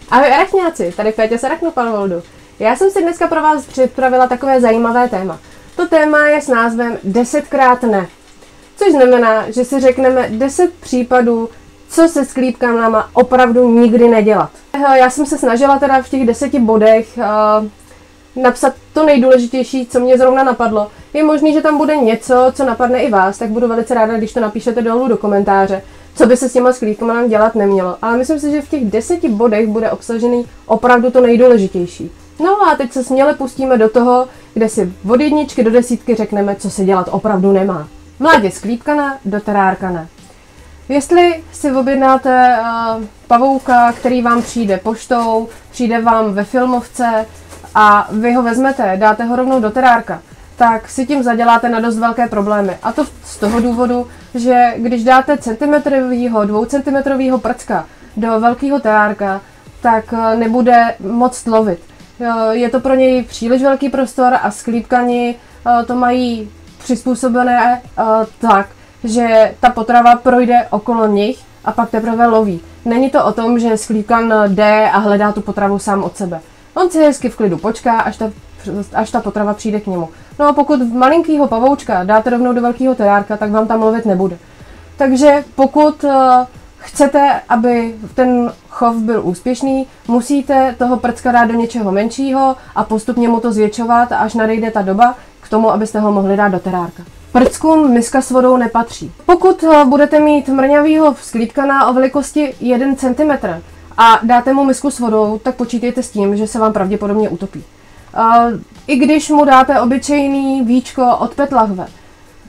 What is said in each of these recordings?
Ahoj arachňáci, tady Péťa z Arachnopanholdu. Já jsem si dneska pro vás připravila takové zajímavé téma. To téma je s názvem 10krát ne. Což znamená, že si řekneme 10 případů, co se sklípkama opravdu nikdy nedělat. Já jsem se snažila teda v těch 10 bodech napsat to nejdůležitější, co mě zrovna napadlo. Je možný, že tam bude něco, co napadne i vás, tak budu velice ráda, když to napíšete dolů do komentáře, co by se s těma sklípkama dělat nemělo. Ale myslím si, že v těch 10 bodech bude obsažený opravdu to nejdůležitější. No a teď se směle pustíme do toho, kde si od 1 do 10 řekneme, co se dělat opravdu nemá. Mládě sklípkana, do terárkana. Jestli si objednáte pavouka, který vám přijde poštou, přijde vám ve filmovce a vy ho vezmete, dáte ho rovnou do terárka, tak si tím zaděláte na dost velké problémy. A to z toho důvodu, že když dáte centimetrovýho, 2 centimetrovýho prcka do velkého terárka, tak nebude moc lovit. Je to pro něj příliš velký prostor a sklípkani to mají přizpůsobené tak, že ta potrava projde okolo nich a pak teprve loví. Není to o tom, že sklípkan jde a hledá tu potravu sám od sebe. On si hezky v klidu počká, až ta potrava přijde k němu. No a pokud malinkýho pavoučka dáte rovnou do velkého terárka, tak vám tam lovit nebude. Takže pokud chcete, aby ten chov byl úspěšný, musíte toho prcka dát do něčeho menšího a postupně mu to zvětšovat, až nadejde ta doba k tomu, abyste ho mohli dát do terárka. Prckům miska s vodou nepatří. Pokud budete mít mrňavýho sklípkana o velikosti 1 cm a dáte mu misku s vodou, tak počítejte s tím, že se vám pravděpodobně utopí. I když mu dáte obyčejný víčko od PET lahve,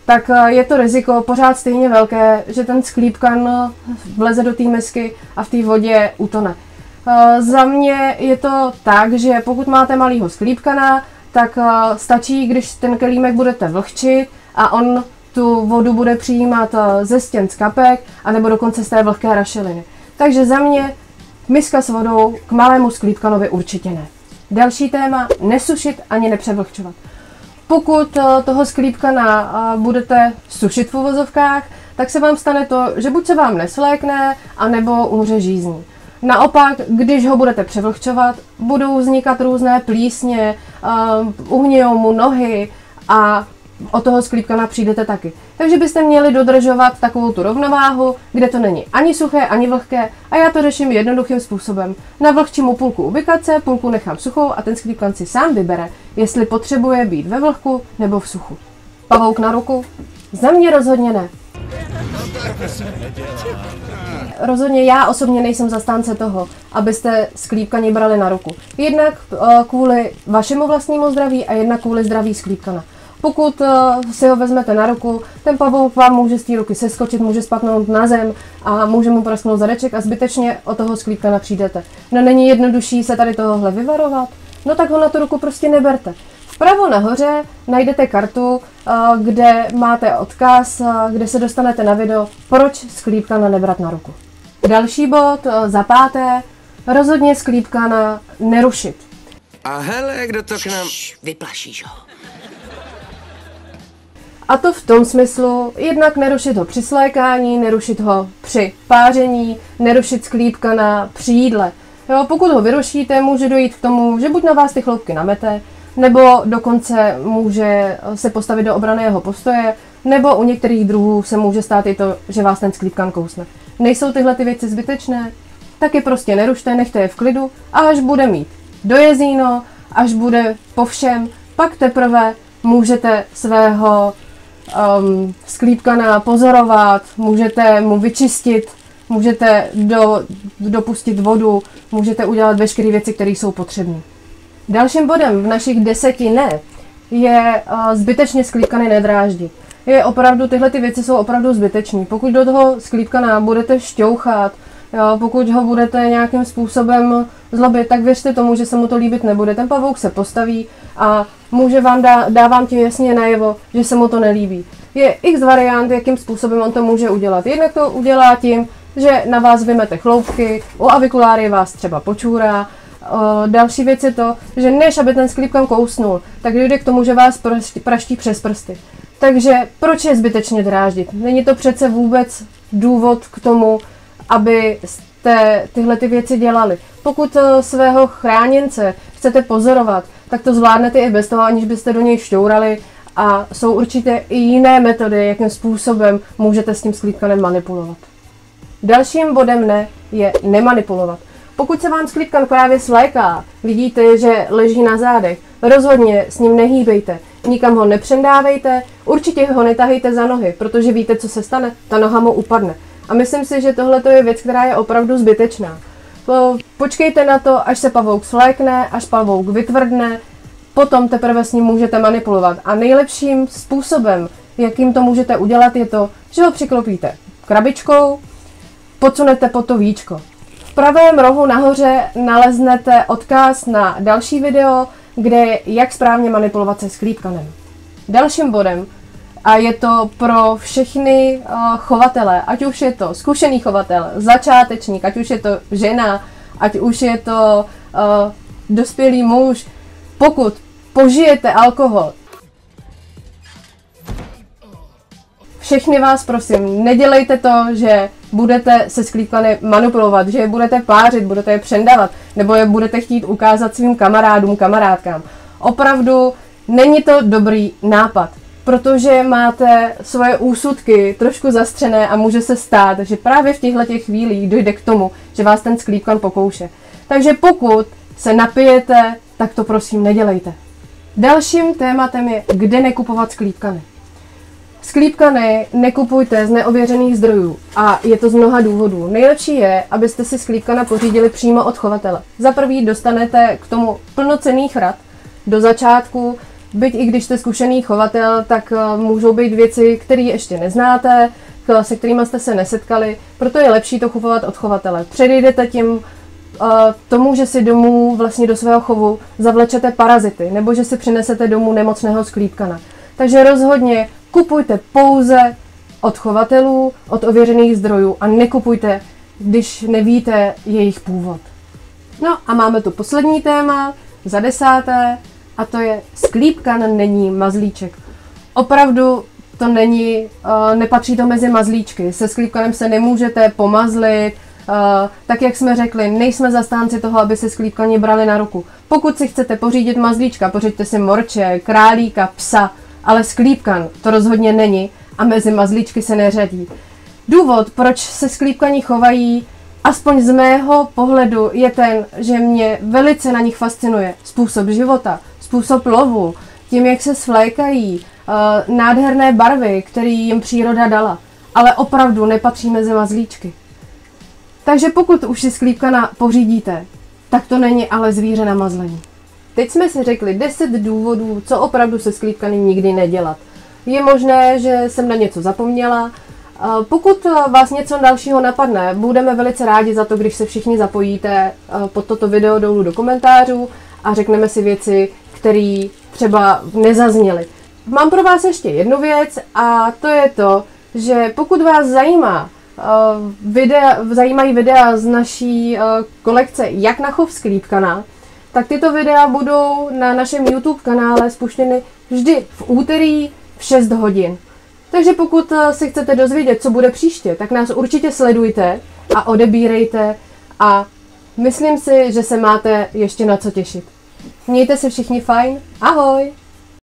tak je to riziko pořád stejně velké, že ten sklípkan vleze do té misky a v té vodě utone. Za mě je to tak, že pokud máte malýho sklípkana, tak stačí, když ten kelímek budete vlhčit a on tu vodu bude přijímat ze stěn z kapek, anebo dokonce z té vlhké rašeliny. Takže za mě miska s vodou k malému sklípkanovi určitě ne. Další téma, nesušit ani nepřevlhčovat. Pokud toho sklípkana budete sušit v uvozovkách, tak se vám stane to, že buď se vám nesvlékne, anebo umře žízní. Naopak, když ho budete převlhčovat, budou vznikat různé plísně, uhnijou mu nohy a od toho sklípkana přijdete taky. Takže byste měli dodržovat takovou tu rovnováhu, kde to není ani suché, ani vlhké a já to řeším jednoduchým způsobem. Navlhčím mu půlku ubikace, půlku nechám suchou a ten sklípkan si sám vybere, jestli potřebuje být ve vlhku nebo v suchu. Pavouk na ruku? Za mě rozhodně ne. Rozhodně já osobně nejsem zastánce toho, abyste sklípkani brali na ruku. Jednak kvůli vašemu vlastnímu zdraví a jednak kvůli zdraví sklípkana. Pokud si ho vezmete na ruku, ten pavouk vám může z té ruky seskočit, může spadnout na zem a může mu prasknout zadeček a zbytečně od toho sklípkana přijdete. No není jednodušší se tady tohohle vyvarovat? No tak ho na tu ruku prostě neberte. Vpravo nahoře najdete kartu, kde máte odkaz, kde se dostanete na video, proč sklípkana nebrat na ruku. Další bod, za 5. Rozhodně sklípkana nerušit. A hele, kdo to k nám... Vyplašíš ho. A to v tom smyslu, jednak nerušit ho při slékání, nerušit ho při páření, nerušit sklípkana při jídle. Jo, pokud ho vyrušíte, může dojít k tomu, že buď na vás ty chloupky namete, nebo dokonce může se postavit do obranného postoje, nebo u některých druhů se může stát i to, že vás ten sklípkan kousne. Nejsou tyhle ty věci zbytečné? Tak je prostě nerušte, nechte je v klidu a až bude mít dojezíno, až bude po všem, pak teprve můžete svého sklípkana pozorovat, můžete mu vyčistit, můžete dopustit vodu, můžete udělat veškeré věci, které jsou potřebné. Dalším bodem v našich 10 ne je zbytečně sklípkany nedráždit. Tyhle ty věci jsou opravdu zbytečné. Pokud do toho sklípkana budete šťouchat, pokud ho budete nějakým způsobem zlobit, tak věřte tomu, že se mu to líbit nebude. Ten pavouk se postaví a dá vám tím jasně najevo, že se mu to nelíbí. Je x variant, jakým způsobem on to může udělat. Jednak to udělá tím, že na vás vymete chloupky, u avikuláry vás třeba počůrá. Další věc je to, že než aby ten sklípkan kousnul, tak dojde k tomu, že vás praští přes prsty. Takže proč je zbytečně dráždit? Není to přece vůbec důvod k tomu, aby jste tyhle ty věci dělali. Pokud svého chráněnce chcete pozorovat, tak to zvládnete i bez toho, aniž byste do něj šťourali. A jsou určitě i jiné metody, jakým způsobem můžete s tím sklípkanem manipulovat. Dalším bodem ne je nemanipulovat. Pokud se vám sklípkan právě svléká, vidíte, že leží na zádech, rozhodně s ním nehýbejte, nikam ho nepřendávejte, určitě ho netahejte za nohy, protože víte, co se stane, ta noha mu upadne. A myslím si, že tohle je věc, která je opravdu zbytečná. Počkejte na to, až se pavouk svlékne, až pavouk vytvrdne, potom teprve s ním můžete manipulovat. A nejlepším způsobem, jakým to můžete udělat, je to, že ho přiklopíte krabičkou, podsunete pod to víčko. V pravém rohu nahoře naleznete odkaz na další video, kde je jak správně manipulovat se sklípkanem. Dalším bodem, a je to pro všechny chovatele, ať už je to zkušený chovatel, začátečník, ať už je to žena, ať už je to dospělý muž, pokud požijete alkohol, všechny vás prosím, nedělejte to, že budete se sklípkany manipulovat, že je budete pářit, budete je přendavat, nebo je budete chtít ukázat svým kamarádům, kamarádkám. Opravdu není to dobrý nápad, protože máte svoje úsudky trošku zastřené a může se stát, že právě v těchto chvílích dojde k tomu, že vás ten sklípkan pokouše. Takže pokud se napijete, tak to prosím nedělejte. Dalším tématem je, kde nekupovat sklípkany. Sklípkany nekupujte z neověřených zdrojů a je to z mnoha důvodů. Nejlepší je, abyste si sklípkana pořídili přímo od chovatele. Za prvý dostanete k tomu plnocenných rad do začátku, byť i když jste zkušený chovatel, tak můžou být věci, které ještě neznáte, se kterými jste se nesetkali, proto je lepší to kupovat od chovatele. Předejdete tím tomu, že si domů vlastně do svého chovu zavlečete parazity, nebo že si přinesete domů nemocného sklípkana. Takže rozhodně kupujte pouze od chovatelů, od ověřených zdrojů a nekupujte, když nevíte jejich původ. No a máme tu poslední téma, za 10. a to je sklípkan není mazlíček. Opravdu to není, nepatří to mezi mazlíčky. Se sklípkanem se nemůžete pomazlit, tak jak jsme řekli, nejsme zastánci toho, aby se sklípkani brali na ruku. Pokud si chcete pořídit mazlíčka, pořiďte si morče, králíka, psa, ale sklípkan to rozhodně není a mezi mazlíčky se neřadí. Důvod, proč se sklípkani chovají, aspoň z mého pohledu, je ten, že mě velice na nich fascinuje způsob života, způsob lovu, tím, jak se svlékají, nádherné barvy, které jim příroda dala, ale opravdu nepatří mezi mazlíčky. Takže pokud už si sklípkana pořídíte, tak to není ale zvíře na mazlení. Teď jsme si řekli 10 důvodů, co opravdu se sklípkany nikdy nedělat. Je možné, že jsem na něco zapomněla. Pokud vás něco dalšího napadne, budeme velice rádi za to, když se všichni zapojíte pod toto video dolů do komentářů a řekneme si věci, které třeba nezazněly. Mám pro vás ještě jednu věc a to je to, že pokud vás zajímají videa z naší kolekce Jak na chov sklípkana, tak tyto videa budou na našem YouTube kanále spuštěny vždy v úterý v 6 hodin. Takže pokud si chcete dozvědět, co bude příště, tak nás určitě sledujte a odebírejte a myslím si, že se máte ještě na co těšit. Mějte se všichni fajn, ahoj!